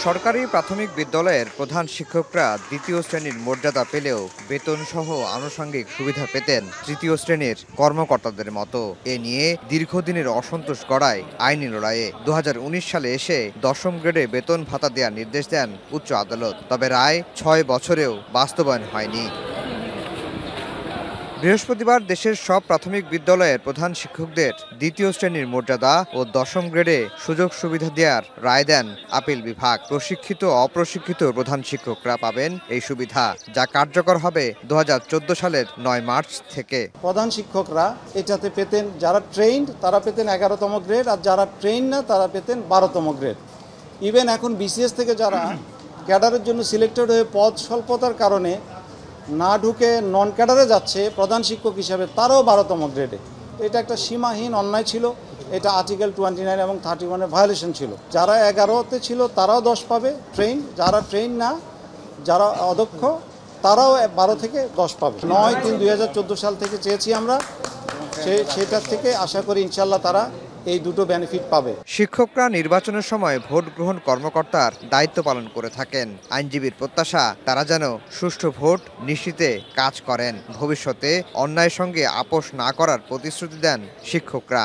সরকারি প্রাথমিক বিদ্যালয়ের প্রধান শিক্ষকরা দ্বিতীয় শ্রেণীর মর্যাদা পেলেও বেতনসহ আনুষঙ্গিক সুবিধা পেতেন তৃতীয় শ্রেণীর কর্মকর্তাদের মতো। এ নিয়ে দীর্ঘদিনের অসন্তোষ গড়ায় আইনি লড়াইয়ে 2019 সালে এসে দশম গ্রেডে বেতন ভাতা দেওয়ার নির্দেশ দেন উচ্চ আদালত। তবে রায় 6 বছরেও বাস্তবায়ন হয়নি। বৃহস্পতিবার দেশের সব প্রাথমিক বিদ্যালয়ের প্রধান শিক্ষকদের দ্বিতীয় শ্রেণীর মর্যাদা ও দশম গ্রেডে সুযোগ সুবিধা দেওয়ার রায় দেন আপিল বিভাগ। প্রশিক্ষিত অপ্রশিক্ষিত প্রধান শিক্ষকরা পাবেন এই সুবিধা, যা কার্যকর হবে 2014 সালের 9 মার্চ থেকে। প্রধান শিক্ষকরা এটাতে পেতেন, যারা ট্রেইনড তারা পেতেন 11তম গ্রেড, আর যারা ট্রেন না তারা পেতেন 12তম গ্রেড। ইভেন এখন বিসিএস থেকে যারা ক্যাডারের জন্য সিলেক্টেড হয়ে পদ স্বল্পতার কারণে না ঢুকে নন ক্যাডারে যাচ্ছে প্রধান শিক্ষক হিসাবে, তারাও 12তম গ্রেডে। এটা একটা সীমাহীন অন্যায় ছিল। এটা আর্টিকেল 29 এবং 31-এর ভায়োলেশন ছিল। যারা 11তে ছিল তারাও 10 পাবে ট্রেন, যারা ট্রেন না, যারা অদক্ষ তারাও 12 থেকে 10 পাবে। 9/3/2014 সাল থেকে চেয়েছি আমরা, সেটার থেকে আশা করি ইনশাল্লাহ তারা এই দুটো বেনিফিট পাবে। শিক্ষকরা নির্বাচনের সময় ভোট গ্রহণ কর্মকর্তার দায়িত্ব পালন করে থাকেন। আইনজীবীর প্রত্যাশা, তারা যেন সুষ্ঠু ভোট নিশ্চিতে কাজ করেন। ভবিষ্যতে অন্যায়ের সঙ্গে আপোষ না করার প্রতিশ্রুতি দেন শিক্ষকরা।